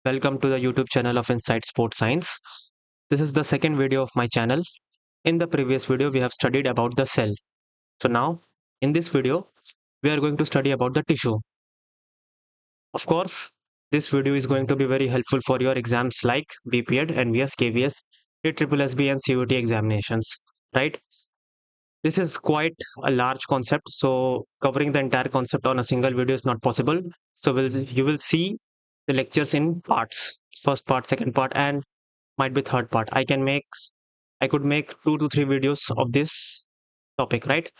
Welcome to the YouTube channel of Inside Sports Science. This is the second video of my channel. In the previous video, we have studied about the cell. So now, in this video, we are going to study about the tissue. Of course, this video is going to be very helpful for your exams like BPED, NVS, KVS, IEEE and COT examinations, right? This is quite a large concept, so covering the entire concept on a single video is not possible. So you will see the lectures in parts, first part, second part, and might be third part. I could make 2 to 3 videos of this topic, right?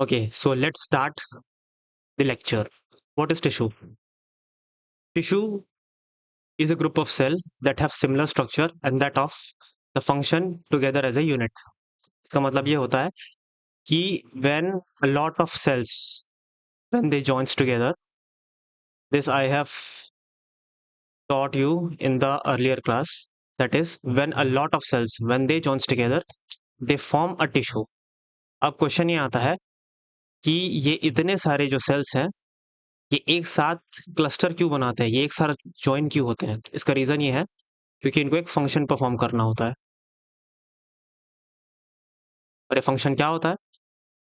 Okay, so let's start the lecture. What is tissue? Tissue is a group of cells that have similar structure and that of the function together as a unit. इसका मतलब ये होता है कि when a lot of cells when they joins together, this I have taught you in the earlier class, that is when a lot of cells when they joins together they form a tissue. अब question ये आता है कि ये इतने सारे जो sales हैं ये एक साथ क्लस्टर क्यों बनाते हैं, ये एक साथ ज्वाइन क्यों होते हैं? इसका रीजन ये है क्योंकि इनको एक फंक्शन परफॉर्म करना होता है। और ये फंक्शन क्या होता है?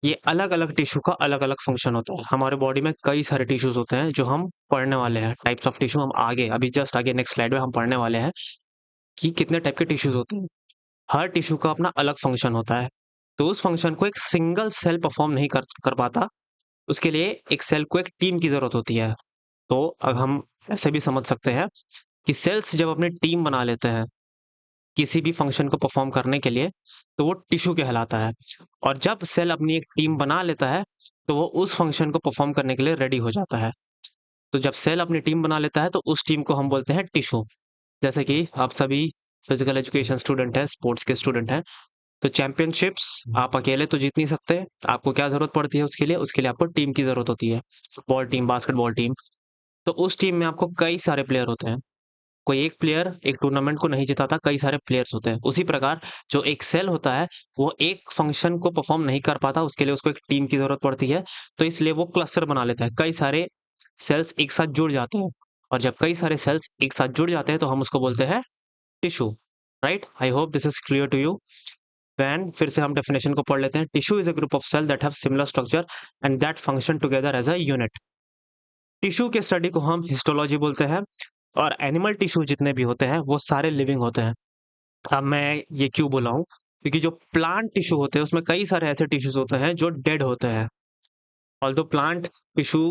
ये अलग अलग टिश्यू का अलग अलग फंक्शन होता है। हमारे बॉडी में कई सारे टिश्यूज होते हैं जो हम पढ़ने वाले हैं, टाइप्स ऑफ टिश्यू हम आगे अभी जस्ट आगे नेक्स्ट स्लाइड में हम पढ़ने वाले हैं कि कितने टाइप के टिश्यूज होते हैं। हर टिश्यू का अपना अलग फंक्शन होता है, तो उस फंक्शन को एक सिंगल सेल परफॉर्म नहीं कर पाता, उसके लिए एक सेल को एक टीम की जरूरत होती है। तो अब हम ऐसे भी समझ सकते हैं कि सेल्स जब अपनी टीम बना लेते हैं किसी भी फंक्शन को परफॉर्म करने के लिए तो वो टिश्यू कहलाता है। और जब सेल अपनी एक टीम बना लेता है तो वो उस फंक्शन को परफॉर्म करने के लिए रेडी हो जाता है। तो जब सेल अपनी टीम बना लेता है तो उस टीम को हम बोलते हैं टिश्यू। जैसे कि आप सभी फिजिकल एजुकेशन स्टूडेंट हैं, स्पोर्ट्स के स्टूडेंट हैं, तो चैंपियनशिप्स आप अकेले तो जीत नहीं सकते। आपको क्या जरूरत पड़ती है उसके लिए आपको टीम की जरूरत होती है। फुटबॉल टीम, बास्केटबॉल टीम, तो उस टीम में आपको कई सारे प्लेयर होते हैं। कोई एक प्लेयर एक टूर्नामेंट को नहीं जिताता, कई सारे प्लेयर्स होते हैं। उसी प्रकार जो एक सेल होता है वो एक फंक्शन को परफॉर्म नहीं कर पाता, उसके लिए उसको एक टीम की जरूरत पड़ती है। तो इसलिए वो क्लस्टर बना लेता है, कई सारे सेल्स एक साथ जुड़ जाते हैं। और जब कई सारे सेल्स एक साथ जुड़ जाते हैं तो हम उसको बोलते हैं tissue, right? I hope this is clear to you. वैन फिर से हम डेफिनेशन को पढ़ लेते हैं। Tissue is a group of cell that have similar structure and that function together as a unit. Tissue के स्टडी को हम हिस्टोलॉजी बोलते हैं। और एनिमल टिश्यू जितने भी होते हैं वो सारे लिविंग होते हैं। अब मैं ये क्यों बोला हूँ, क्योंकि जो प्लांट टिश्यू होते हैं उसमें कई सारे ऐसे टिश्यूज होते हैं जो डेड होते हैं। ऑल्दो प्लांट टिश्यू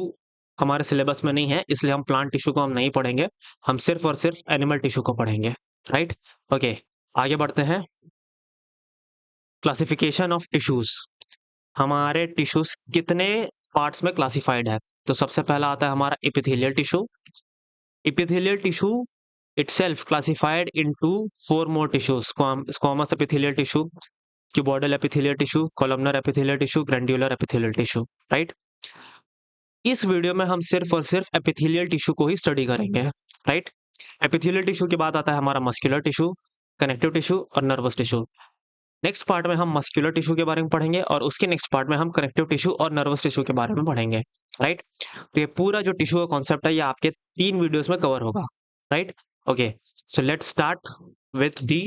हमारे सिलेबस में नहीं है इसलिए हम प्लांट टिश्यू को हम नहीं पढ़ेंगे, हम सिर्फ और सिर्फ एनिमल टिश्यू को पढ़ेंगे, राइट? ओके, आगे बढ़ते हैं। Classification of tissues. हमारे टिश्यूज कितने पार्ट्स में क्लासिफाइड है? तो सबसे पहला आता है हमारा epithelial tissue. Epithelial tissue itself classified into 4 more tissues: squamous epithelial tissue, cuboidal epithelial tissue, columnar epithelial tissue, glandular epithelial tissue, right? इस वीडियो में हम सिर्फ और सिर्फ एपिथेलियल टिश्यू को ही स्टडी करेंगे, राइट? एपिथेलियल टिश्यू के बाद आता है हमारा मस्कुलर टिश्यू, कनेक्टिव टिश्यू और नर्वस टिश्यू। नेक्स्ट पार्ट में हम मस्कुलर टिश्यू के बारे में पढ़ेंगे और उसके नेक्स्ट पार्ट में हम कनेक्टिव टिश्यू और नर्वस टिश्यू के बारे में पढ़ेंगे, राइट? तो ये पूरा जो टिश्यू का कॉन्सेप्ट है ये आपके 3 वीडियोस में कवर होगा, right? Okay, so let's start with the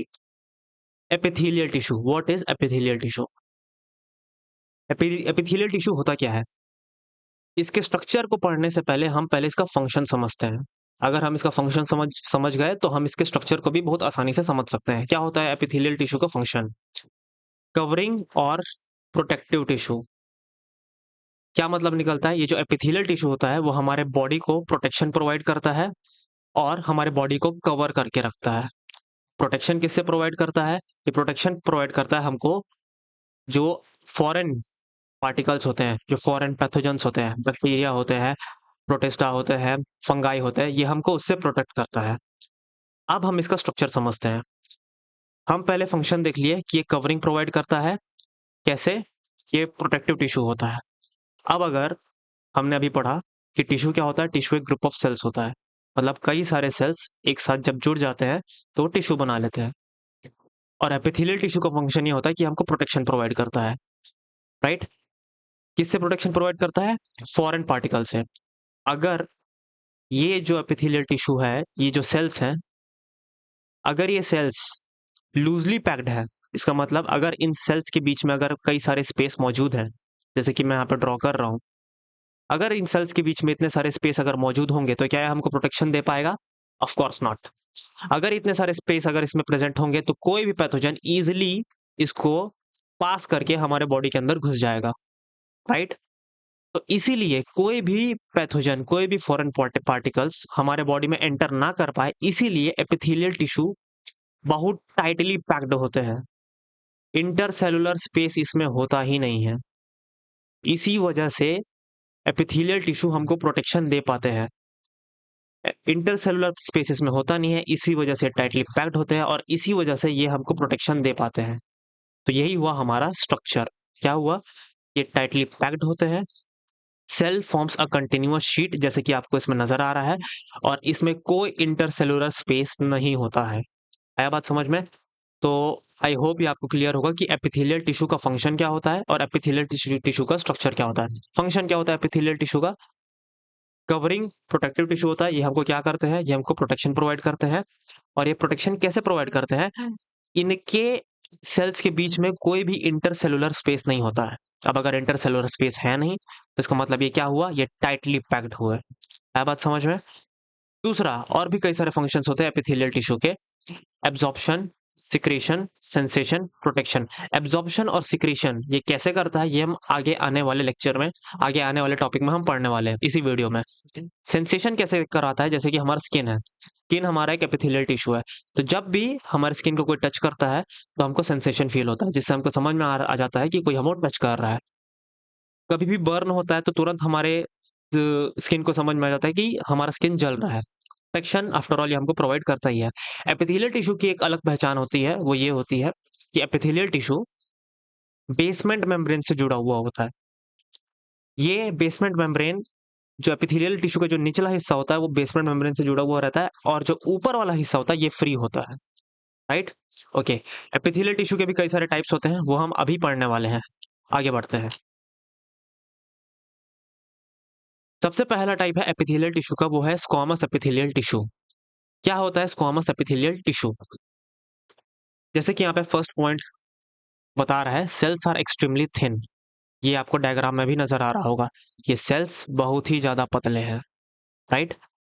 epithelial tissue. What is epithelial tissue? Epithelial tissue होता क्या है? इसके स्ट्रक्चर को पढ़ने से पहले हम पहले इसका फंक्शन समझते हैं। अगर हम इसका फंक्शन समझ गए तो हम इसके स्ट्रक्चर को भी बहुत आसानी से समझ सकते हैं। क्या होता है एपिथेलियल टिश्यू का फंक्शन? कवरिंग और प्रोटेक्टिव टिश्यू। क्या मतलब निकलता है? ये जो एपिथेलियल टिश्यू होता है वो हमारे बॉडी को प्रोटेक्शन प्रोवाइड करता है और हमारे बॉडी को कवर करके रखता है। प्रोटेक्शन किससे प्रोवाइड करता है? ये प्रोटेक्शन प्रोवाइड करता है हमको जो फॉरेन पार्टिकल्स होते हैं, जो फॉरेन पैथोजेंस होते हैं, बैक्टीरिया होते हैं, प्रोटिस्टा होते हैं, फंगाई होते हैं, ये हमको उससे प्रोटेक्ट करता है। अब हम इसका स्ट्रक्चर समझते हैं। हम पहले फंक्शन देख लिए कि ये कवरिंग प्रोवाइड करता है, कैसे? ये प्रोटेक्टिव टिश्यू होता है। अब अगर हमने अभी पढ़ा कि टिश्यू क्या होता है? टिश्यू एक ग्रुप ऑफ सेल्स होता है, मतलब कई सारे सेल्स एक साथ जब जुड़ जाते हैं तो टिश्यू बना लेते हैं। और एपिथेलियल टिश्यू का फंक्शन ये होता है कि हमको प्रोटेक्शन प्रोवाइड करता है, राइट? किससे प्रोटेक्शन प्रोवाइड करता है? फॉरेन पार्टिकल से। अगर ये जो एपिथेलियल टिश्यू है, ये जो सेल्स हैं, अगर ये सेल्स लूजली पैक्ड है, इसका मतलब अगर इन सेल्स के बीच में अगर कई सारे स्पेस मौजूद हैं, जैसे कि मैं यहाँ पे ड्रॉ कर रहा हूँ, अगर इन सेल्स के बीच में इतने सारे स्पेस अगर मौजूद होंगे तो क्या ये हमको प्रोटेक्शन दे पाएगा? Of course not. अगर इतने सारे स्पेस अगर इसमें प्रेजेंट होंगे तो कोई भी पैथोजन इजीली इसको पास करके हमारे बॉडी के अंदर घुस जाएगा, राइट? तो इसीलिए कोई भी पैथोजन, कोई भी फॉरेन पार्टिकल्स हमारे बॉडी में एंटर ना कर पाए, इसीलिए एपिथेलियल टिश्यू बहुत टाइटली पैक्ड होते हैं। इंटरसेलुलर स्पेस इसमें होता ही नहीं है। इसी वजह से एपिथेलियल टिश्यू हमको प्रोटेक्शन दे पाते हैं। इंटरसेलुलर स्पेसिस में होता नहीं है, इसी वजह से टाइटली पैक्ड होते हैं और इसी वजह से ये हमको प्रोटेक्शन दे पाते हैं। तो यही हुआ हमारा स्ट्रक्चर। क्या हुआ? ये टाइटली पैक्ड होते हैं। Cell forms a continuous sheet, जैसे कि आपको इसमें नजर आ रहा है, और इसमें कोई इंटरसेलुलर स्पेस नहीं होता है। आया बात समझ में? तो आई होप ये आपको क्लियर होगा कि एपिथेलियल टिश्यू का फंक्शन क्या होता है और एपिथेलियल टिश्यू का स्ट्रक्चर क्या होता है। फंक्शन क्या होता है एपिथेलियल टिश्यू का? कवरिंग प्रोटेक्टिव टिश्यू होता है। ये हमको क्या करते हैं? ये हमको प्रोटेक्शन प्रोवाइड करते हैं। और ये प्रोटेक्शन कैसे प्रोवाइड करते हैं? इनके सेल्स के बीच में कोई भी इंटरसेलुलर स्पेस नहीं होता है। अब अगर इंटरसेलुलर स्पेस है नहीं तो इसका मतलब ये क्या हुआ? ये टाइटली पैक्ड हुआ है। क्या बात समझ में? दूसरा, और भी कई सारे फंक्शंस होते हैं एपिथेलियल टिश्यू के। Absorption, secretion, sensation, protection. Absorption और सिक्रेशन ये कैसे करता है, ये हम आगे आने वाले लेक्चर में, आगे आने वाले टॉपिक में हम पढ़ने वाले हैं इसी वीडियो में। सेंसेशन कैसे कराता है? जैसे कि हमारा स्किन है, स्किन हमारा एक एपिथेलियल टिश्यू है, तो जब भी हमारे स्किन को कोई टच करता है तो हमको सेंसेशन फील होता है, जिससे हमको समझ में आ जाता है कि कोई हमको टच कर रहा है। कभी भी बर्न होता है तो तुरंत हमारे स्किन को समझ में आ जाता है कि हमारा स्किन जल रहा है। प्रोटेक्शन आफ्टर ऑल ये हमको प्रोवाइड करता ही है। एपिथेलियल टिश्यू की एक अलग पहचान होती है, वो ये होती है कि एपिथेलियल टिश्यू बेसमेंट मेम्ब्रेन से जुड़ा हुआ होता है। ये बेसमेंट मेम्ब्रेन, जो एपिथेलियल टिश्यू का जो निचला हिस्सा होता है वो बेसमेंट मेम्ब्रेन से जुड़ा हुआ रहता है, और जो ऊपर वाला हिस्सा होता है ये फ्री होता है, राइट? ओके। एपिथेलियल टिश्यू के भी कई सारे टाइप्स होते हैं, वो हम अभी पढ़ने वाले हैं। आगे बढ़ते हैं। सबसे पहला टाइप है एपिथेलियल टिश्यू का, वो है स्क्वामस एपिथेलियल टिश्यू। क्या होता है स्क्वामस एपिथेलियल टिश्यू? जैसे कि यहाँ पे फर्स्ट पॉइंट बता रहा है, सेल्स आर एक्सट्रीमली थिन। ये आपको डायग्राम में भी नजर आ रहा होगा। ये सेल्स बहुत ही ज्यादा पतले हैं, राइट?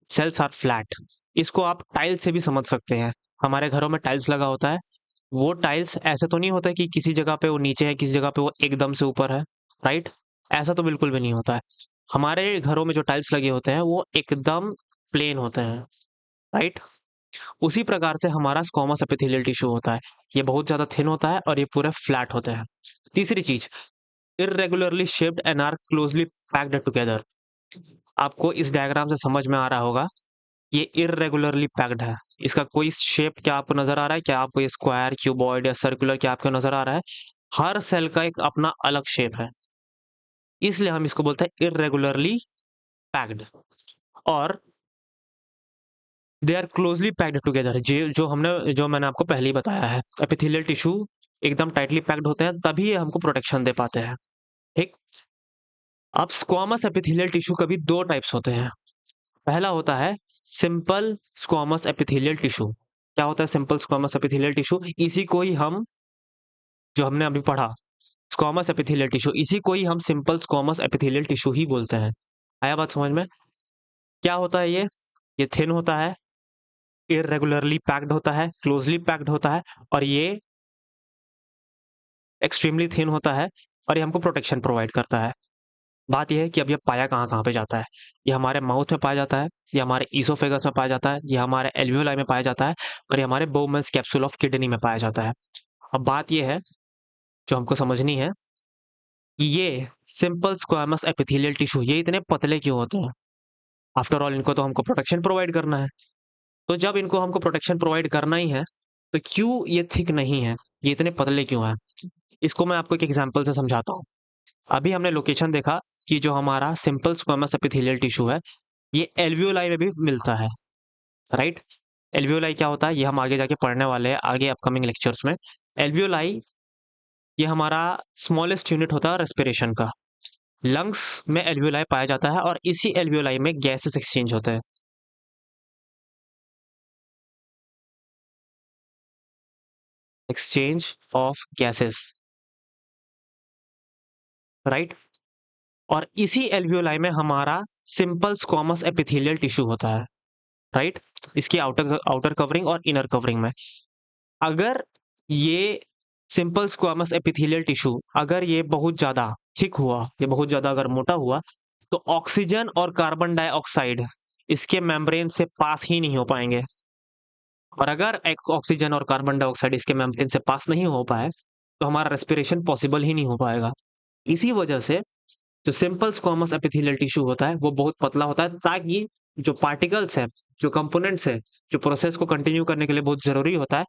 Sales are flat. इसको आप टाइल्स से भी समझ सकते हैं। हमारे घरों में टाइल्स लगा होता है, वो टाइल्स ऐसे तो नहीं होता है कि किसी जगह पे वो नीचे है, किसी जगह पे वो एकदम से ऊपर है, राइट? ऐसा तो बिल्कुल भी नहीं होता है। हमारे घरों में जो टाइल्स लगे होते हैं वो एकदम प्लेन होते हैं, राइट? उसी प्रकार से हमारा स्क्वामस एपिथेलियल टिश्यू होता है। ये बहुत ज्यादा थिन होता है और ये पूरे फ्लैट होते हैं। तीसरी चीज, irregularly shaped and are closely packed together। आपको इस डायग्राम से समझ में आ रहा होगा, ये इरेगुलरली पैक्ड है। इसका कोई शेप क्या आपको नजर आ रहा है? क्या आपको ये स्क्वायर, क्यूबॉइड या सर्कुलर क्या आपको नजर आ रहा है? हर सेल का एक अपना अलग शेप है, इसलिए हम इसको बोलते हैं इरेगुलरली पैक्ड। और they are closely packed together, जो मैंने आपको पहले ही बताया है। एपिथेलियल टिश्यू एकदम टाइटली पैक्ड होते हैं, तभी ये हमको प्रोटेक्शन दे पाते हैं, ठीक? अब स्क्वामस एपिथेलियल टिश्यू का भी दो टाइप्स होते हैं। पहला होता है सिंपल स्क्वामस एपिथेलियल टिश्यू। क्या होता है सिंपल स्क्वामस एपिथेलियल टिश्यू? इसी को ही हम, जो हमने अभी पढ़ा, स्क्वामस एपिथेलियल टिश्यू, इसी को ही हम सिंपल स्क्वामस एपिथेलियल टिश्यू ही बोलते हैं। आया बात समझ में? क्या होता है ये थिन होता है, इरेगुलरली पैक्ड होता है, क्लोजली पैक्ड होता है, और ये एक्सट्रीमली थिन होता है, और ये हमको प्रोटेक्शन प्रोवाइड करता है। बात यह है कि अब ये पाया कहाँ-कहाँ पे जाता है? ये हमारे माउथ में पाया जाता है, ये हमारे ईसोफेगस में पाया जाता है, ये हमारे एल्वियोलाई में पाया जाता है, और ये हमारे बोवमेंस कैप्सूल ऑफ किडनी में पाया जाता है। अब बात ये है, जो हमको समझनी है, कि ये सिंपल स्क्वामस एपिथेलियल टिश्यू ये इतने पतले क्यों होते हैं? आफ्टर ऑल इनको तो हमको प्रोटेक्शन प्रोवाइड करना है। तो जब इनको हमको प्रोटेक्शन प्रोवाइड करना ही है, तो क्यों ये थिक नहीं है? ये इतने पतले क्यों हैं? इसको मैं आपको एक एग्जांपल से समझाता हूँ। अभी हमने लोकेशन देखा कि जो हमारा सिंपल स्क्वामस एपिथेलियल टिश्यू है, ये एल्वियोलाई में भी मिलता है, राइट? एल्वियोलाई क्या होता है ये हम आगे जाके पढ़ने वाले हैं, आगे अपकमिंग लेक्चर्स में। एल्वियोलाई ये हमारा स्मॉलेस्ट यूनिट होता है रेस्पिरेशन का। लंग्स में एल्वियोलाई पाया जाता है और इसी एल्वियोलाई में गैसेस एक्सचेंज होते हैं। Exchange of gases, right. और इसी एल्वियोलाई में हमारा सिंपल स्क्वामस एपिथेलियल टिश्यू होता है, राइट। इसकी आउटर आउटर कवरिंग और इनर कवरिंग में अगर ये सिंपल स्क्वामस एपिथेलियल टिश्यू अगर ये बहुत ज्यादा थिक हुआ, ये बहुत ज्यादा अगर मोटा हुआ, तो ऑक्सीजन और कार्बन डाइऑक्साइड इसके मेम्ब्रेन से पास ही नहीं हो पाएंगे। और अगर एक ऑक्सीजन और कार्बन डाइऑक्साइड इसके मेम्ब्रेन से पास नहीं हो पाए, तो हमारा रेस्पिरेशन पॉसिबल ही नहीं हो पाएगा। इसी वजह से जो सिंपल स्क्वामस एपिथेलियल टिश्यू होता है वो बहुत पतला होता है, ताकि जो पार्टिकल्स है, जो कंपोनेंट्स है, जो प्रोसेस को कंटिन्यू करने के लिए बहुत जरूरी होता है,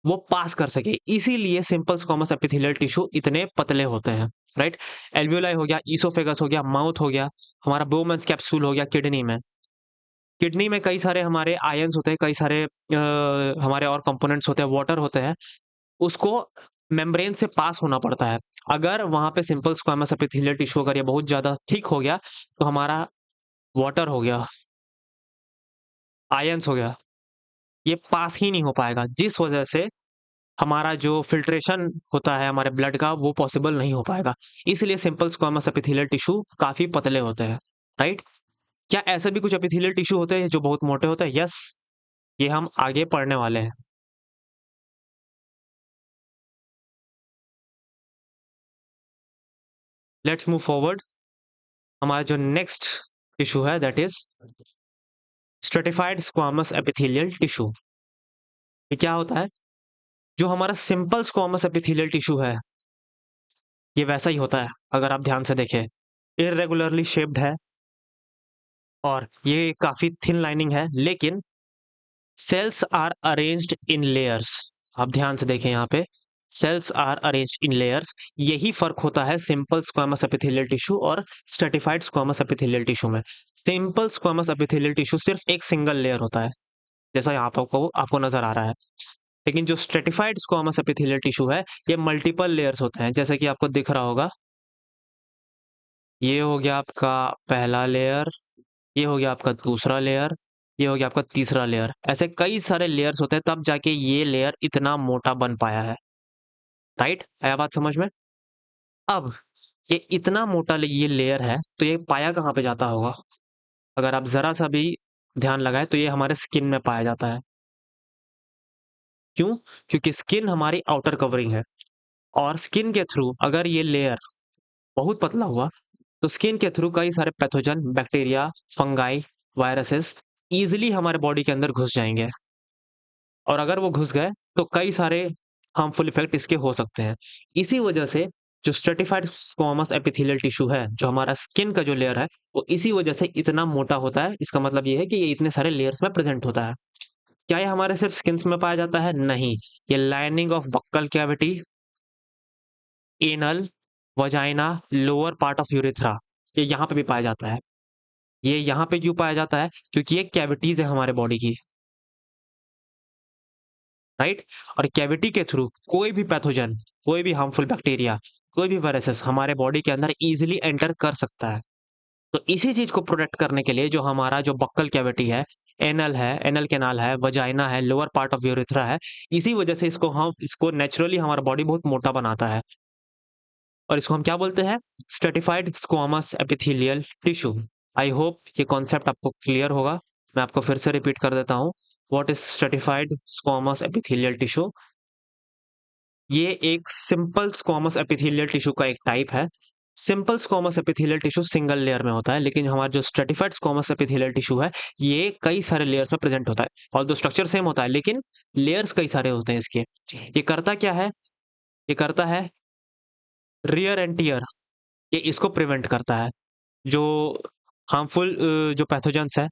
वो पास कर सके। इसीलिए सिंपल स्क्वामस एपिथेलियल टिश्यू इतने पतले होते हैं, राइट। एल्वियोलाई हो गया, ईसोफेगस हो गया, माउथ हो गया, हमारा बोमेंस कैप्सूल हो गया, किडनी में, किडनी में कई सारे हमारे आयंस होते हैं, कई सारे हमारे और कंपोनेंट्स होते हैं, वाटर होते हैं, उसको मेम्ब्रेन से पास होना पड़ता है। अगर वहां पे सिंपल स्क्वामस एपिथेलियल टिश्यू अगर ये बहुत ज्यादा थिक हो गया, तो हमारा वाटर हो गया, आयंस हो गया, ये पास ही नहीं हो पाएगा, जिस वजह से हमारा जो फिल्ट्रेशन होता है हमारे ब्लड का वो पॉसिबल नहीं हो पाएगा। इसलिए सिंपल स्क्वामस एपिथेलियल टिश्यू काफी पतले होते हैं, राइट। क्या ऐसे भी कुछ एपिथेलियल टिश्यू होते हैं जो बहुत मोटे होते हैं? यस, ये हम आगे पढ़ने वाले हैं। Let's move forward. हमारा जो नेक्स्ट टिश्यू है that is stratified squamous epithelial tissue. ये क्या होता है? जो हमारा सिंपल स्क्वामस एपिथेलियल टिश्यू है, ये वैसा ही होता है अगर आप ध्यान से देखें। इरेगुलरली शेप्ड है और ये काफी थिन लाइनिंग है, लेकिन cells are arranged in layers. आप ध्यान से देखें यहाँ पे, cells are arranged in layers. यही फर्क होता है सिंपल स्क्वामस एपिथेलियल टिश्यू और स्ट्रेटिफाइड स्क्वामस एपिथेलियल टिश्यू में। सिंपल स्क्वामस एपिथेलियल टिश्यू सिर्फ एक सिंगल लेयर होता है, जैसा यहाँ पे आपको नजर आ रहा है। लेकिन जो स्ट्रेटिफाइड स्क्वामस एपिथेलियल टिश्यू है, ये मल्टीपल लेयर्स होते हैं, जैसे कि आपको दिख रहा होगा। ये हो गया आपका पहला लेयर, ये हो गया आपका दूसरा लेयर, ये हो गया आपका तीसरा लेयर। ऐसे कई सारे लेयर्स होते हैं, तब जाके ये लेयर इतना मोटा बन पाया है, राइट। आया बात समझ में? अब ये इतना मोटा ये लेयर है, तो ये पाया कहाँ पे जाता होगा? अगर आप जरा सा भी ध्यान लगाए तो ये हमारे स्किन में पाया जाता है। क्यों? क्योंकि स्किन हमारी आउटर कवरिंग है, और स्किन के थ्रू अगर ये लेयर बहुत पतला हुआ, तो स्किन के थ्रू कई सारे pathogen, bacteria, fungi, viruses easily हमारे बॉडी के अंदर घुस जाएंगे। और अगर वो घुस गए, तो कई सारे हार्मफुल इफेक्ट इसके हो सकते हैं। इसी वजह से जो स्ट्रेटिफाइड स्क्वामस एपिथेलियल टिश्यू है, जो हमारा स्किन का जो लेयर है, वो इसी वजह से इतना मोटा होता है। इसका मतलब ये है कि ये इतने सारे लेयर्स में प्रेजेंट होता है। क्या ये हमारे सिर्फ स्किन में पाया जाता है? नहीं, ये lining of buccal cavity, anal, vagina, lower part of urethra, ये यहाँ पे भी पाया जाता है। ये यहाँ पे क्यों पाया जाता है? क्योंकि ये कैविटीज है हमारे बॉडी की, राइट। और कैविटी के थ्रू कोई भी पैथोजन, कोई भी हार्मफुल बैक्टीरिया, कोई भी वायरसेस हमारे बॉडी के अंदर इजीली एंटर कर सकता है। तो इसी चीज को प्रोटेक्ट करने के लिए जो हमारा जो बक्कल कैविटी है, एनल कैनाल है, वजाइना है, लोअर पार्ट ऑफ यूरेथ्रा है, इसी वजह से इसको नेचुरली हमारा बॉडी बहुत मोटा बनाता है। और इसको हम क्या बोलते हैं? Stratified squamous epithelial tissue. I hope ये कॉन्सेप्ट आपको क्लियर होगा। मैं आपको फिर से रिपीट कर देता हूँ। What is stratified squamous epithelial tissue? ये एक सिंपल स्क्वामस एपिथेलियल टिश्यू का एक टाइप है। Simple squamous epithelial tissue single layer में होता है, लेकिन हमारा जो स्ट्रेटिफाइड स्क्वामस एपिथेलियल टिश्यू है, ये कई सारे लेयर्स में प्रेजेंट होता है। ऑल्दो स्ट्रक्चर सेम होता है, लेकिन लेयर्स कई सारे होते हैं इसके। ये करता क्या है? ये करता है रियर एंड टियर, ये इसको प्रिवेंट करता है। जो हार्मफुल जो पैथोजेंस है,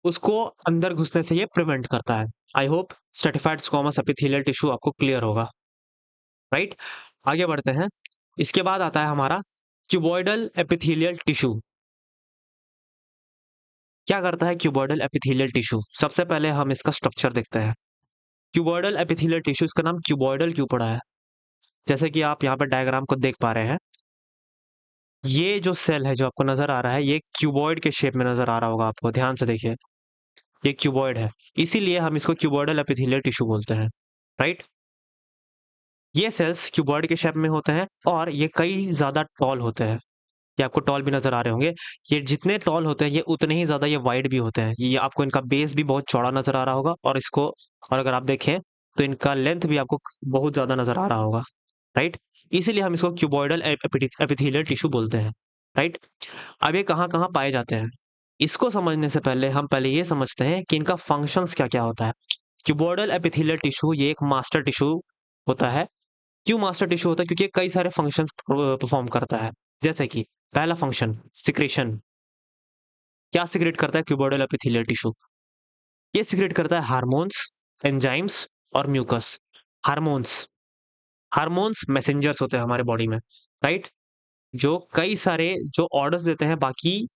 उसको अंदर घुसने से ये प्रिवेंट करता है। I hope stratified squamous epithelial tissue आपको क्लियर होगा, राइट। आगे बढ़ते हैं। इसके बाद आता है हमारा क्यूबॉइडल एपिथेलियल टिश्यू। क्या करता है क्यूबॉइडल एपिथेलियल टिश्यू? सबसे पहले हम इसका स्ट्रक्चर देखते हैं। क्यूबॉइडल एपिथेलियल टिश्यू, इसका नाम क्यूबॉइडल क्यों पड़ा है? जैसे कि आप यहाँ पर डायग्राम को देख पा रहे हैं, ये जो सेल है जो आपको नजर आ रहा है, ये क्यूबॉइड के शेप में नजर आ रहा होगा आपको, ध्यान से देखिए। ये क्यूबॉइड है, इसीलिए हम इसको क्यूबॉइडल एपिथेलियल टिश्यू बोलते हैं, राइट। ये सेल्स क्यूबॉइड के शेप में होते हैं और ये कई ज़्यादा टॉल होते हैं। ये आपको टॉल भी नज़र आ रहे होंगे। ये जितने टॉल होते हैं, ये उतने ही ज़्यादा ये वाइड भी होते हैं। ये आपको इनका बेस भी बहुत चौड़ा नज़र आ रहा होगा और इसको और अगर आप देखें, तो इनका लेंथ भी आपको बहुत ज़्यादा नज़र आ रहा होगा, राइट? इसीलिए हम इसको क्यूबॉइडल एपिथेलियल टिश्यू बोलते हैं, राइट? अब ये कहाँ-कहाँ पाए जाते हैं? इसको समझने से पहले हम पहले ये समझते हैं कि इनका फंक्शंस क्या-क्या होता है। क्यूबॉइडल एपिथेलियल टिश्यू ये एक मास्टर टिश्यू होता है। क्यों मास्टर टिश्यू होता है? क्योंकि ये कई सारे फंक्शंस परफॉर्म करता है। जैसे कि पहला फंक्शन सिक्रेशन। क्या सिक्रेट करता है क्यूबॉइडल एपिथेलियल टिश्यू? ये सिक्रेट करता है हार्मोन्स, एंजाइम्स और म्यूकस। हार्मोन्स हार्मोन्स मैसेंजर्स होते हैं हमारे बॉडी में, राइट? जो कई सारे जो ऑर्डर्स देते हैं बाकी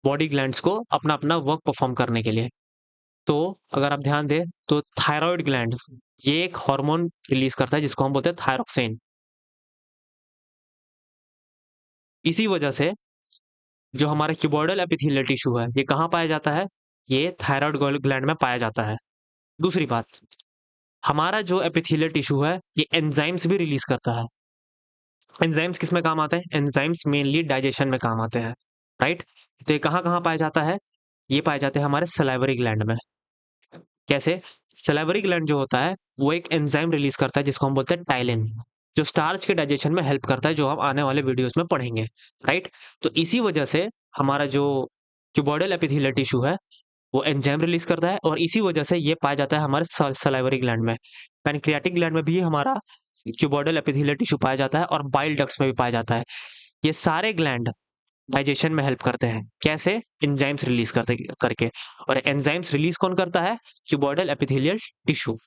बॉडी ग्लैंड्स को अपना-अपना वर्क परफॉर्म करने के लिए। तो अगर आप ध्यान दें तो थायरॉइड ग्लैंड ये एक हार्मोन रिलीज करता है जिसको हम बोलते हैं थायरोक्सिन। इसी वजह से जो हमारा क्यूबॉइडल एपिथेलियल टिश्यू है, ये कहाँ पाया जाता है? ये थायरॉइड ग्लैंड में पाया जाता है। दूसरी बात, हमारा जो एपिथेलियल टिश्यू है, ये एंजाइम्स भी रिलीज़ करता है। एंजाइम्स किसमें काम आते हैं? एंजाइम्स मेनली डाइजेशन में काम आते हैं, राइट? तो ये कहाँ-कहाँ पाया जाता है? ये पाए जाते हैं हमारे सलाइवरी ग्लैंड में। कैसे? सलाइवरी ग्लैंड जो होता है, वो एक एंजाइम रिलीज़ करता है जिसको हम बोलते हैं टाइलिन, जो स्टार्च के डाइजेशन में हेल्प करता है, जो हम आने वाले वीडियोज़ में पढ़ेंगे, राइट? तो इसी वजह से हमारा जो क्यूबॉइडल एपिथेलियल टिश्यू है, वो एंजाइम रिलीज़ करता है और इसी वजह से ये पाया जाता है हमारे सलाइवरी ग्लैंड में। पैनक्रियाटिक ग्लैंड में भी हमारा क्यूबॉइडल एपिथेलियल टिश्यू पाया जाता है और बाइल डक्ट्स में भी पाया जाता है। ये सारे ग्लैंड डाइजेशन में हेल्प करते हैं। कैसे? एंजाइम्स रिलीज़ करते करके और एंजाइम्स रिलीज़ कौन करता है? Cuboidal epithelial tissue.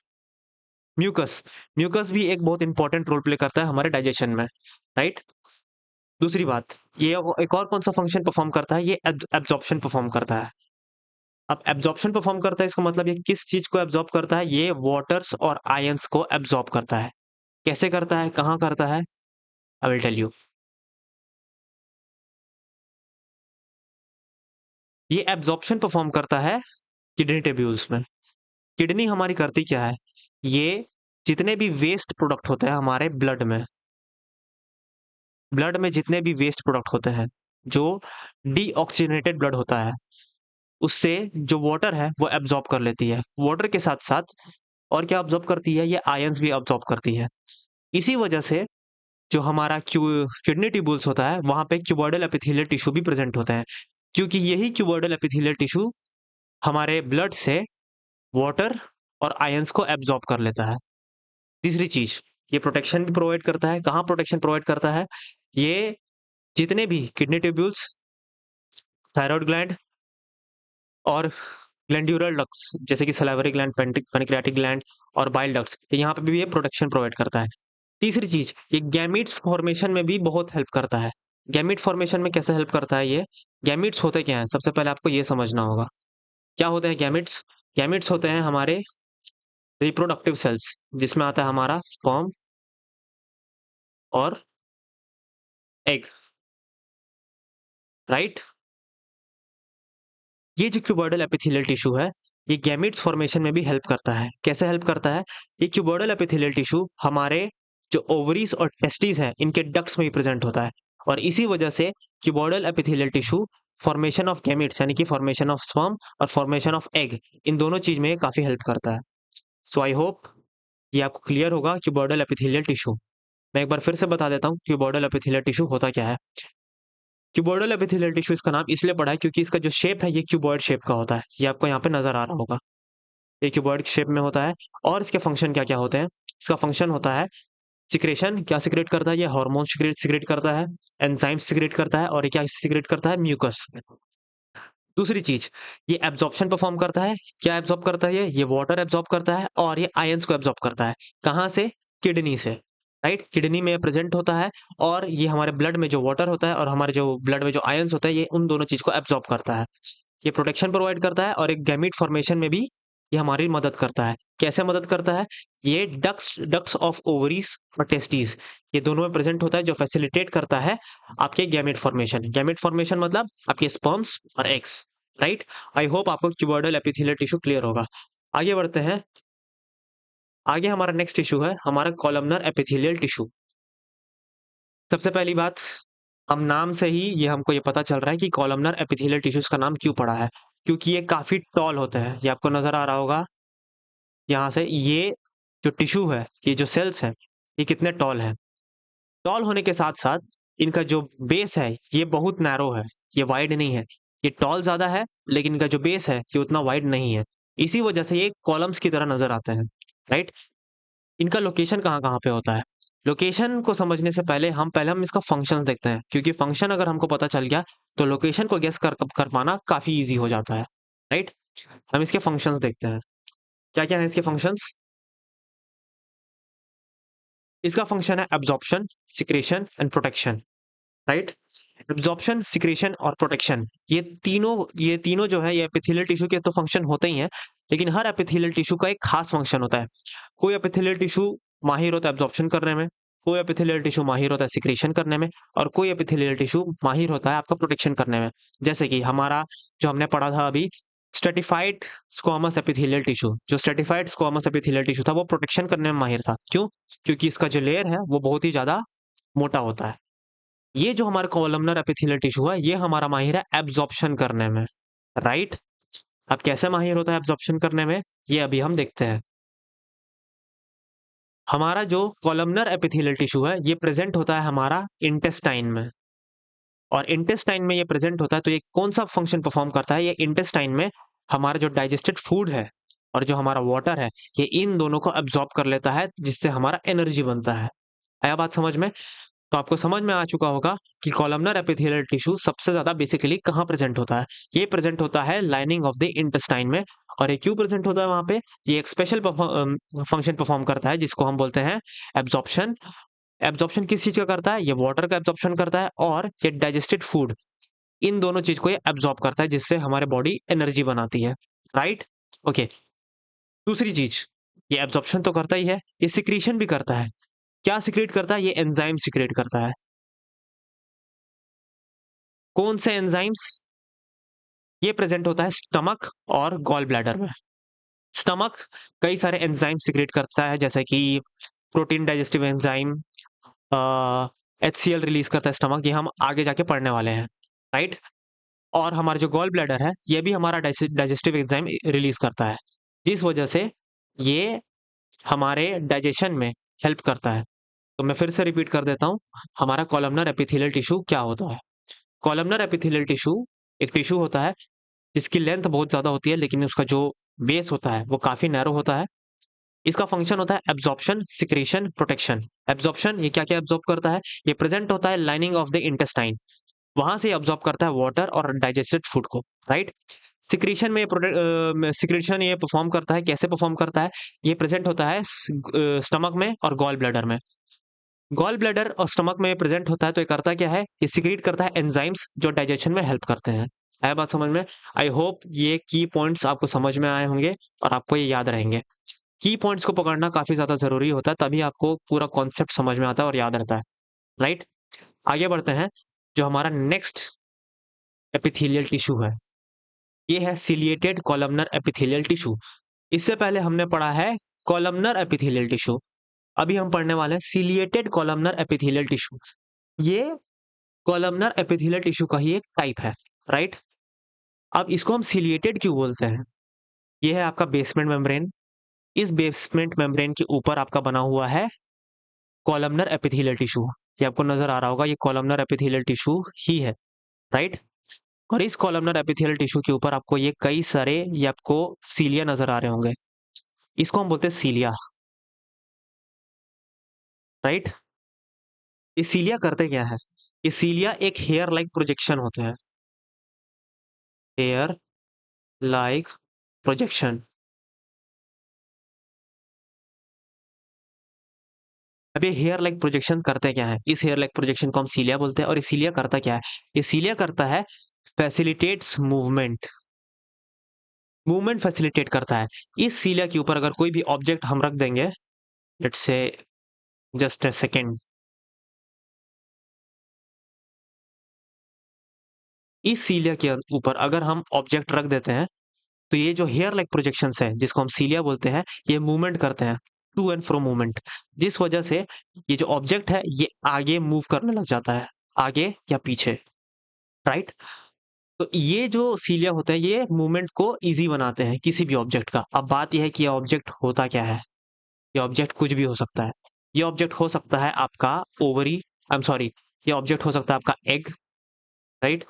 Mucus, mucus भी एक बहुत इंपॉर्टेंट रोल प्ले करता है हमारे डाइजेशन में, राइट? दूसरी बात, ये एक और कौन-सा फंक्शन परफॉर्म करता है? ये एब्ज़ॉर्प्शन परफॉर्म करता है। अब एब्ज़ॉर्प्शन परफॉर्म करता है इसका मतलब ये किस चीज़ को एब्ज़ॉर्ब करता है? ये वाटर्स और आयन्स को एब्ज़ॉर्ब करता है। कैसे करता है? कहाँ करता है? I will tell you. ये एब्ज़ॉर्प्शन परफॉर्म करता है किडनी ट्यूब्यूल्स में। किडनी हमारी करती क्या है? ये जितने भी वेस्ट प्रोडक्ट होते हैं हमारे ब्लड में जितने भी वेस्ट प्रोडक्ट होते हैं, जो डीऑक्सीजनेटेड ब्लड होता है, उससे जो वाटर है वो एब्ज़ॉर्ब कर लेती है। वाटर के साथ-साथ और क्या एब्ज़ॉर्ब करती है? ये आयन्स भी एब्ज़ॉर्ब करती है। इसी वजह से जो हमारा किडनी ट्यूब्यूल्स होता है, वहाँ पे क्यूबॉइडल एपिथेलियल टिश्यू भी प्रेज़ेंट होते हैं, क्योंकि यही क्यूबॉइडल एपिथेलियल टिश्यू हमारे ब्लड से वाटर और आयन्स को एब्ज़ॉर्ब कर लेता है। तीसरी चीज़, ये प्रोटेक्शन भी प्रोवाइड करता है। कहाँ प्रोटेक्शन प्रोवाइड करता है? ये जितने भी किडनी ट्यूब्यूल्स, थायरॉइड ग्लैंड और ग्लैंड्यूलर डक्ट्स जैसे कि सलाइवरी ग्लैंड, पैनक्रियाटिक ग्लैंड और बाइल डक्ट्स, यहाँ पे भी ये प्रोटेक्शन प्रोवाइड करता है। तीसरी चीज़, ये गैमीट्स फॉर्मेशन में भी बहुत हेल्प करता है। गैमीट फॉर्मेशन में कैसे हेल्प करता है ये? गैमीट्स होते क्या हैं? सबसे पहले आपको ये समझना होगा। क्या होते हैं गैमीट्स? गैमीट्स होते हैं हमारे रिप्रोडक्टिव सेल्स, जिसमें आता है हमारा स्पर्म और एग, राइट? ये जो क्यूबॉइडल एपिथेलियल टिश्यू है, ये गैमीट्स फॉर्मेशन में भी हेल्प करता है। कैसे हेल्प करता है? ये क्यूबॉइडल एपिथेलियल टिश्यू हमारे जो ओवरीज़ और टेस्टिस हैं, इनके डक्ट्स में भी प्रेज़ेंट होता है और इसी वजह से cuboidal epithelial tissue formation of gametes यानी कि फॉर्मेशन ऑफ स्पर्म और फॉर्मेशन ऑफ एग, इन दोनों चीज़ में काफ़ी हेल्प करता है। सो आई होप ये आपको क्लियर होगा क्यूबॉइडल एपिथेलियल टिश्यू। मैं एक बार फिर से बता देता हूँ क्यूबॉइडल एपिथेलियल टिश्यू होता क्या है? क्यूबॉइडल एपिथेलियल टिश्यू इसका नाम इसलिए पड़ा है क्योंकि इसका जो शेप है ये क्यूबॉइड शेप का होता है। ये आपको यहाँ पे नज़र आ रहा होगा। ये क्यूबॉइड शेप में होता है और इसके फंक्शन क्या-क्या होते हैं? इसका फंक्शन होता है सिक्रेशन, क्या सिक्रेट करता है? ये हार्मोन सिक्रेट सिक्रेट करता है, एंजाइम सिक्रेट करता है और ये क्या सिक्रेट करता है? म्यूकस। दूसरी चीज़, ये एब्ज़ॉर्प्शन परफ़ॉर्म करता है। क्या एब्ज़ॉर्ब करता है ये? ये वाटर एब्ज़ॉर्ब करता है और ये आयन्स को एब्ज़ॉर्ब करता है। कहाँ से? किडनी से, राइट? किडनी में प्रेज़ेंट होता है और ये हमारे ब्लड में जो वाटर होता है और हमारे जो ब्लड में जो आयन्स होता है, ये उन दोनों चीज़ को एब्ज़ॉर्ब करता है। ये प्रोटेक्शन प्रोवाइड करता है और एक गैमीट फ़ॉर्मेशन में भी ये हमारी मदद करता है। कैसे मदद करता है? ये डक्ट्स डक्ट्स ऑफ ओवरीज़ और टेस्टिस, ये दोनों में प्रेज़ेंट होता है जो फैसिलिटेट करता है आपके गैमेट फ़ॉर्मेशन। गैमेट फ़ॉर्मेशन मतलब आपके स्पर्म्स और एग्स, राइट? आई होप आपको क्यूबॉइडल एपिथेलियल टिश्यू क्लियर होगा। आगे बढ़ते हैं। आगे हमारा नेक्स्ट टिश्यू है हमारा कॉलमनर एपिथेलियल टिश्यू। सबसे पहली बात, हम नाम से ही ये हमको ये पता चल रहा है कि कॉलमनर एपिथेलियल टिश्यूज का नाम क्यों पड़ा है, क्योंकि ये काफी टॉल होते हैं। ये आपको नजर आ रहा होगा यहाँ से, ये जो टिश्यू है, ये जो सेल्स है, ये कितने टॉल है। टॉल होने के साथ साथ इनका जो बेस है ये बहुत नैरो है, ये वाइड नहीं है। ये टॉल ज्यादा है लेकिन इनका जो बेस है ये उतना वाइड नहीं है। इसी वजह से ये कॉलम्स की तरह नजर आते हैं, राइट। इनका लोकेशन कहाँ कहाँ पे होता है? लोकेशन को समझने से पहले हम इसका फंक्शन देखते हैं, क्योंकि फंक्शन अगर हमको पता चल गया तो लोकेशन को गेस कर पाना काफी इजी हो जाता है, राइट। हम इसके फंक्शंस देखते हैं, क्या क्या है इसके फंक्शंस। इसका फंक्शन है absorption, secretion and protection, right. Absorption, secretion और प्रोटेक्शन, ये तीनों जो है ये एपिथेलियल टिश्यू के तो फंक्शन होते ही हैं, लेकिन हर एपिथेलियल टिश्यू का एक खास फंक्शन होता है। कोई एपिथेलियल टिश्यू माहिर होता है एब्जॉर्प्शन करने में, कोई एपिथेलियल टिश्यू माहिर होता है सिक्रेशन करने में, और कोई एपिथेलियल टिश्यू माहिर होता है आपका प्रोटेक्शन करने में। जैसे कि हमारा जो हमने पढ़ा था अभी, स्ट्रेटिफाइड स्क्वामस एपिथेलियल टिश्यू, जो स्ट्रेटिफाइड स्क्वामस एपिथेलियल टिश्यू था वो प्रोटेक्शन करने में माहिर था। क्यों? क्योंकि इसका जो लेयर है वो बहुत ही ज्यादा मोटा होता है। ये जो हमारा कॉलमनर एपिथेलियल टिश्यू है ये हमारा माहिर है एब्जॉर्प्शन करने में, राइट। अब कैसे माहिर होता है एब्जॉर्प्शन करने में, ये अभी हम देखते हैं। हमारा जो कॉलमनर एपिथेलियल टिश्यू है ये प्रेजेंट होता है हमारा इंटेस्टाइन में, और इंटेस्टाइन में ये प्रेजेंट होता है तो ये कौन सा फंक्शन परफॉर्म करता है? ये इंटेस्टाइन में हमारा जो डाइजेस्टेड फूड है और जो हमारा वाटर है, ये इन दोनों को एब्जॉर्ब कर लेता है, जिससे हमारा एनर्जी बनता है। आया बात समझ में? तो आपको समझ में आ चुका होगा कि कॉलमनर एपिथेलियल टिश्यू सबसे ज्यादा बेसिकली कहाँ प्रेजेंट होता है। ये प्रेजेंट होता है लाइनिंग ऑफ द इंटेस्टाइन में। और ये क्यों प्रेजेंट होता है वहां पे? ये एक स्पेशल फंक्शन परफॉर्म करता है जिसको हम बोलते हैं एब्जॉर्प्शन। एब्जॉर्प्शन किस चीज का करता है? ये वाटर का एब्जॉर्प्शन करता है और ये डाइजेस्टेड फूड, इन दोनों चीज को ये एब्जॉर्ब करता है, जिससे हमारे बॉडी एनर्जी बनाती है, राइट। ओके। दूसरी चीज, ये एब्जॉर्प्शन तो करता ही है, ये सिक्रीशन भी करता है। क्या सिक्रेट करता है? ये एंजाइम सिक्रेट करता है। कौन से एंजाइम्स? ये प्रेजेंट होता है स्टमक और गॉल ब्लैडर में। स्टमक कई सारे एंजाइम सिक्रेट करता है, जैसे कि protein digestive enzyme, HCl release करता है स्टमक, ये हम आगे जाके पढ़ने वाले हैं, राइट। और हमारा जो गॉल ब्लैडर है ये भी हमारा डाइजेस्टिव एंजाइम रिलीज करता है, जिस वजह से ये हमारे डाइजेशन में हेल्प करता है। तो मैं फिर से रिपीट कर देता हूँ, हमारा कॉलमनर एपिथेलियल टिश्यू क्या होता है। कॉलमनर एपिथेलियल टिश्यू एक टिश्यू होता है जिसकी लेंथ बहुत ज्यादा होती है, लेकिन उसका जो बेस होता है वो काफी नैरो होता है। इसका फंक्शन होता है एब्जॉर्प्शन, सिक्रेशन, प्रोटेक्शन। एब्जॉर्प्शन, ये क्या क्या एब्जॉर्ब करता है? ये प्रेजेंट होता है लाइनिंग ऑफ द इंटेस्टाइन, वहां से एब्जॉर्ब करता है वाटर और डाइजेस्टेड फूड को, राइट। सिक्रेशन में सिक्रेशन ये परफॉर्म करता है, कैसे परफॉर्म करता है? ये प्रेजेंट होता है स्टमक में और गॉल ब्लैडर में। गॉल ब्लैडर और स्टमक में प्रेजेंट होता है तो ये करता क्या है? ये सिक्रीट करता है एंजाइम्स जो डाइजेशन में हेल्प करते हैं। आया बात समझ में? आई होप ये की पॉइंट्स आपको समझ में आए होंगे और आपको ये याद रहेंगे। की पॉइंट्स को पकड़ना काफी ज्यादा जरूरी होता है, तभी आपको पूरा कॉन्सेप्ट समझ में आता है और याद रहता है, राइट। आगे बढ़ते हैं। जो हमारा नेक्स्ट एपिथेलियल टिश्यू है ये है सिलिएटेड कॉलमनर एपिथेलियल टिश्यू। इससे पहले हमने पढ़ा है कॉलमनर एपिथेलियल टिश्यू, अभी हम पढ़ने वाले हैं सिलिएटेड कॉलमनर एपिथेलियल टिश्यू। ये कॉलमनर एपिथेलियल टिश्यू का ही एक टाइप है, राइट। अब इसको हम सिलिएटेड क्यों बोलते हैं? ये है आपका बेसमेंट मेम्ब्रेन। इस बेसमेंट मेम्ब्रेन के ऊपर आपका बना हुआ है कॉलमनर एपिथेलियल टिश्यू। ये आपको नजर आ रहा होगा, ये कॉलमनर एपिथेलियल टिश्यू ही है, राइट। और इस कॉलमनर एपिथेलियल टिश्यू के ऊपर आपको ये कई सारे, ये आपको सीलिया नजर आ रहे होंगे, इसको हम बोलते हैं सीलिया, राइट। ये सीलिया करते क्या है? ये सीलिया एक हेयर लाइक प्रोजेक्शन होते हैं, हेयर लाइक प्रोजेक्शन। अब ये हेयर लाइक प्रोजेक्शन करते क्या है? इस हेयर लाइक प्रोजेक्शन को हम सीलिया बोलते हैं। और ये सीलिया करता क्या है? ये सीलिया करता है फैसिलिटेट्स मूवमेंट, मूवमेंट फैसिलिटेट करता है। इस सीलिया के ऊपर अगर कोई भी ऑब्जेक्ट हम रख देंगे, let's say, just a second, इस सीलिया के ऊपर अगर हम ऑब्जेक्ट रख देते हैं तो ये जो हेयर लाइक प्रोजेक्शंस है जिसको हम सीलिया बोलते हैं, ये मूवमेंट करते हैं। टू एंड फ्रो मूवमेंट, जिस वजह से ये जो ऑब्जेक्ट है ये आगे मूव करने लग जाता है, आगे या पीछे, राइट। तो ये जो सीलिया होते हैं ये मूवमेंट को इजी बनाते हैं किसी भी ऑब्जेक्ट का। अब बात यह है कि ये ऑब्जेक्ट होता क्या है। ये ऑब्जेक्ट कुछ भी हो सकता है। ये ऑब्जेक्ट हो सकता है आपका ओवरी, आई एम सॉरी, ये ऑब्जेक्ट हो सकता है आपका एग, राइट।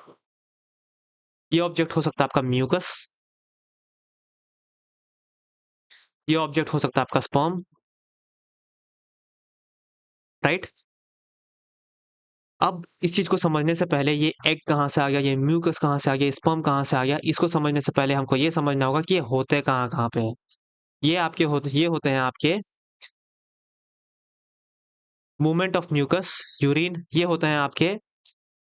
ये ऑब्जेक्ट हो सकता है आपका म्यूकस, ये ऑब्जेक्ट हो सकता है आपका स्पर्म, राइट। अब इस चीज को समझने से पहले ये एग कहाँ से आ गया, ये म्यूकस कहाँ से आ गया, स्पर्म कहाँ से आ गया, इसको समझने से पहले हमको ये समझना होगा कि ये होते कहाँ कहाँ पे है। ये होते हैं आपके मूवमेंट ऑफ म्यूकस, यूरिन, ये होते हैं आपके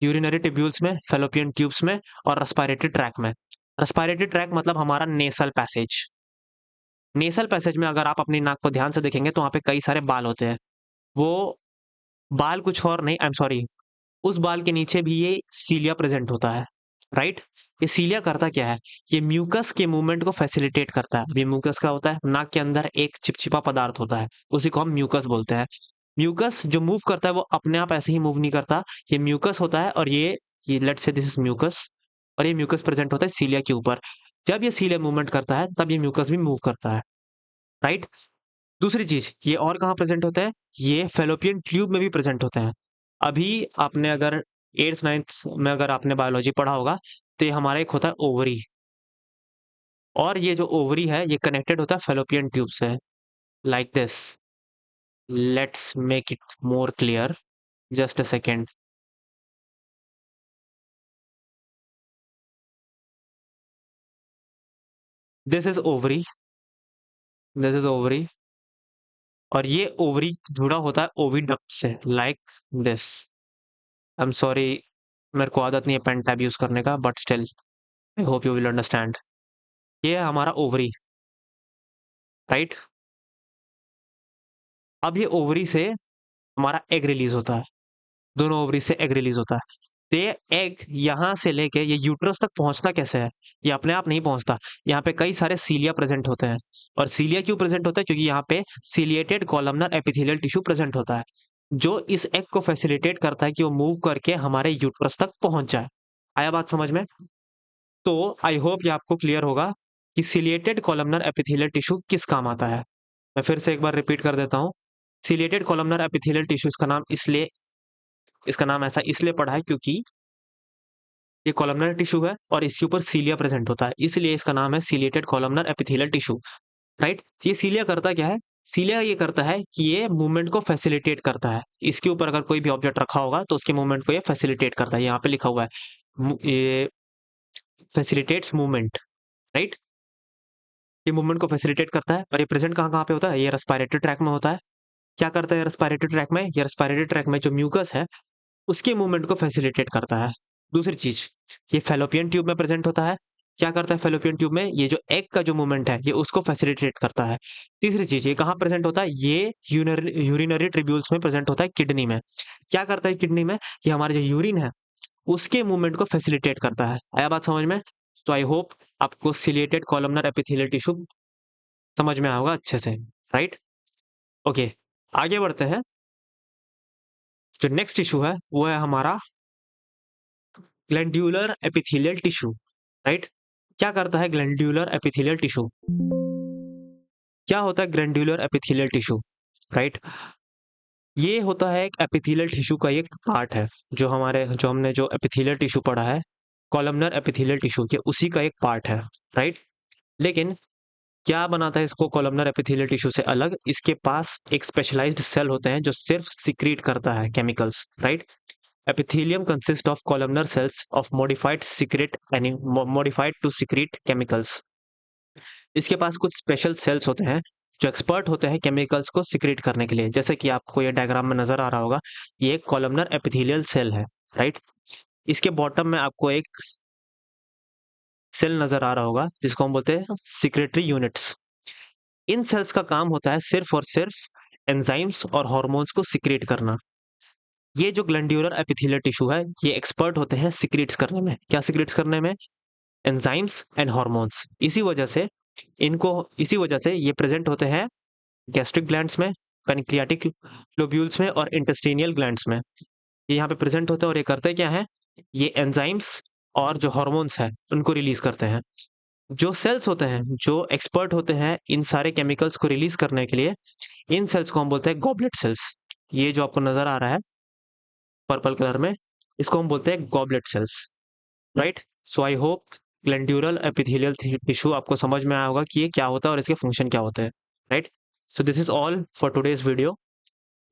यूरिनरी ट्यूब्यूल्स में, फेलोपियन ट्यूब्स में और रेस्पिरेटरी ट्रैक में। रेस्पिरेटरी ट्रैक मतलब हमारा नेसल पैसेज। नेसल पैसेज में अगर आप अपनी नाक को ध्यान से देखेंगे तो वहाँ पे कई सारे बाल होते हैं। वो बाल कुछ और नहीं, आई एम सॉरी, उस बाल के नीचे भी ये सीलिया प्रेजेंट होता है, राइट। ये सीलिया करता क्या है, ये म्यूकस के मूवमेंट को फैसिलिटेट करता है। ये म्यूकस का होता है, नाक के अंदर एक चिपचिपा पदार्थ होता है, उसी को हम म्यूकस बोलते हैं। म्यूकस जो मूव करता है वो अपने आप ऐसे ही मूव नहीं करता, ये म्यूकस होता है और ये let's say this is mucus, और ये म्यूकस प्रेजेंट होता है सीलिया के ऊपर। जब ये सीलिया मूवमेंट करता है तब ये म्यूकस भी मूव करता है, राइट। दूसरी चीज, ये और कहाँ प्रेजेंट होता है, ये फेलोपियन ट्यूब में भी प्रेजेंट होते हैं। अभी आपने अगर एट्थ नाइन्थ में अगर आपने बायोलॉजी पढ़ा होगा तो ये हमारा एक होता है ओवरी, और ये जो ओवरी है ये कनेक्टेड होता है फेलोपियन ट्यूब से, like this. Let's make it more clear, just a second. This is ovary, this is ovary, और ये ओवरी जुड़ा होता है ओविडक्ट से, like this. I am sorry, मेरे को आदत नहीं है पेन टैब यूज करने का, but still I hope you will understand. ये है हमारा ओवरी, राइट। अब ये ओवरी से हमारा एग रिलीज होता है, दोनों ओवरी से एग रिलीज होता है। तो ये एग यहाँ से लेके ये यूट्रस तक पहुंचता कैसे है, ये अपने आप नहीं पहुंचता। यहाँ पे कई सारे सीलिया प्रेजेंट होते हैं, और सीलिया क्यों प्रेजेंट होता है, क्योंकि यहाँ पे ciliated columnar epithelial tissue present होता है, जो इस एग को फैसिलिटेट करता है कि वो मूव करके हमारे यूट्रस तक पहुंच जाए। आया बात समझ में। तो आई होप ये आपको क्लियर होगा कि सीलिएटेड कॉलमनर एपिथेलियल टिश्यू किस काम आता है। मैं फिर से एक बार रिपीट कर देता हूँ। सीलिएटेड कॉलमनर एपिथेलियल टिश्यू, इसका नाम ऐसा इसलिए पड़ा है क्योंकि ये कॉलमनर टिश्यू है और इसके ऊपर सीलिया प्रेजेंट होता है, इसलिए इसका नाम है ciliated columnar epithelial tissue, right. ये सीलिया करता क्या है, सीलिया ये करता है कि ये मूवमेंट को फैसिलिटेट करता है। इसके ऊपर अगर कोई भी ऑब्जेक्ट रखा होगा तो उसके मूवमेंट को ये फैसिलिटेट करता है, यहाँ पे लिखा हुआ है ये फैसिलिटेट्स मूवमेंट, राइट। ये मूवमेंट को फैसिलिटेट करता है, और ये प्रेजेंट कहाँ कहाँ पे होता है, ये रेस्पिरेटरी ट्रैक में होता है। क्या करता है रेस्पिरेटरी ट्रैक में, ये रेस्पिरेटरी ट्रैक में जो म्यूकस है उसके मूवमेंट को फैसिलिटेट करता है। दूसरी चीज, ये फेलोपियन ट्यूब में प्रेजेंट होता है। क्या करता है फेलोपियन ट्यूब में, ये जो एग का जो मूवमेंट है ये उसको फैसिलिटेट करता है। तीसरी चीज, ये कहाँ प्रेजेंट होता है, ये यूरिनरी ट्रिब्यूल्स में प्रेजेंट होता है, किडनी में। क्या करता है किडनी में, ये हमारे जो यूरिन है उसके मूवमेंट को फैसिलिटेट करता है। आया बात समझ में। तो आई होप आपको सिलिएटेड कॉलमनर एपिथेलियल टिश्यू समझ में आएगा अच्छे से, राइट। ओके, आगे बढ़ते हैं। जो नेक्स्ट इशू है वो है हमारा ग्लैंड्यूलर एपिथेलियल टिश्यू, राइट। क्या करता है ग्लैंड्यूलर एपिथेलियल टिश्यू, क्या होता है ग्लैंड्यूलर एपिथेलियल टिश्यू, राइट। ये होता है एक एपिथेलियल टिश्यू का एक पार्ट है, जो हमने जो एपिथेलियल टिश्यू पढ़ा है कॉलमनर एपिथेलियल टिश्यू के, उसी का एक पार्ट है, राइट। लेकिन क्या बनाता है इसको कॉलमनर एपिथेलियल टिश्यू से अलग, इसके पास एक स्पेशलाइज्ड सेल होते हैं जो सिर्फ सिक्रीट करता है chemicals, right. epithelium consists of columnar cells of modified to secrete chemicals. इसके पास कुछ स्पेशल सेल्स होते हैं जो एक्सपर्ट होते हैं केमिकल्स को सिक्रेट करने के लिए, जैसे कि आपको ये डायग्राम में नजर आ रहा होगा, ये एक कॉलमनर एपिथेलियल सेल है, राइट। इसके बॉटम में आपको एक सेल नजर आ रहा होगा जिसको हम बोलते हैं सिक्रेटरी यूनिट्स। इन सेल्स का काम होता है सिर्फ और सिर्फ एंजाइम्स और हार्मोन्स को सिक्रेट करना। ये जो ग्लैंड्यूलर एपिथेलियल टिश्यू है ये एक्सपर्ट होते हैं सिक्रेट्स करने में। क्या सिक्रेट्स करने में, एंजाइम्स एंड हार्मोन्स। इसी वजह से ये प्रेजेंट होते हैं गैस्ट्रिक ग्लैंड्स में, पैनक्रियाटिक लोब्यूल्स में और इंटेस्टिनियल ग्लैंड्स में। ये यहाँ पे प्रेजेंट होते हैं और ये करते क्या है, ये एंजाइम्स और जो हार्मोन्स है उनको रिलीज करते हैं। जो सेल्स होते हैं जो एक्सपर्ट होते हैं इन सारे केमिकल्स को रिलीज करने के लिए, इन सेल्स को हम बोलते हैं गॉबलेट सेल्स। ये जो आपको नजर आ रहा है पर्पल कलर में, इसको हम बोलते हैं goblet cells, right. So I hope glandular epithelial tissue आपको समझ में आया होगा कि ये क्या होता है और इसके फंक्शन क्या होते हैं, right. So this is all for today's video.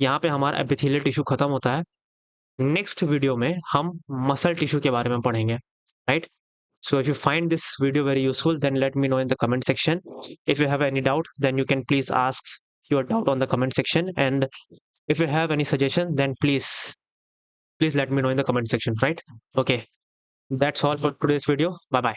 यहाँ पे हमारा एपिथेलियल टिश्यू खत्म होता है। नेक्स्ट वीडियो में हम मसल टिश्यू के बारे में पढ़ेंगे, right. So if you find this video very useful, then let me know in the comment section. If you have any doubt, then you can please ask your doubt on the comment section. And if you have any suggestion, then please let me know in the comment section, right? Okay, that's all for today's video. Bye bye.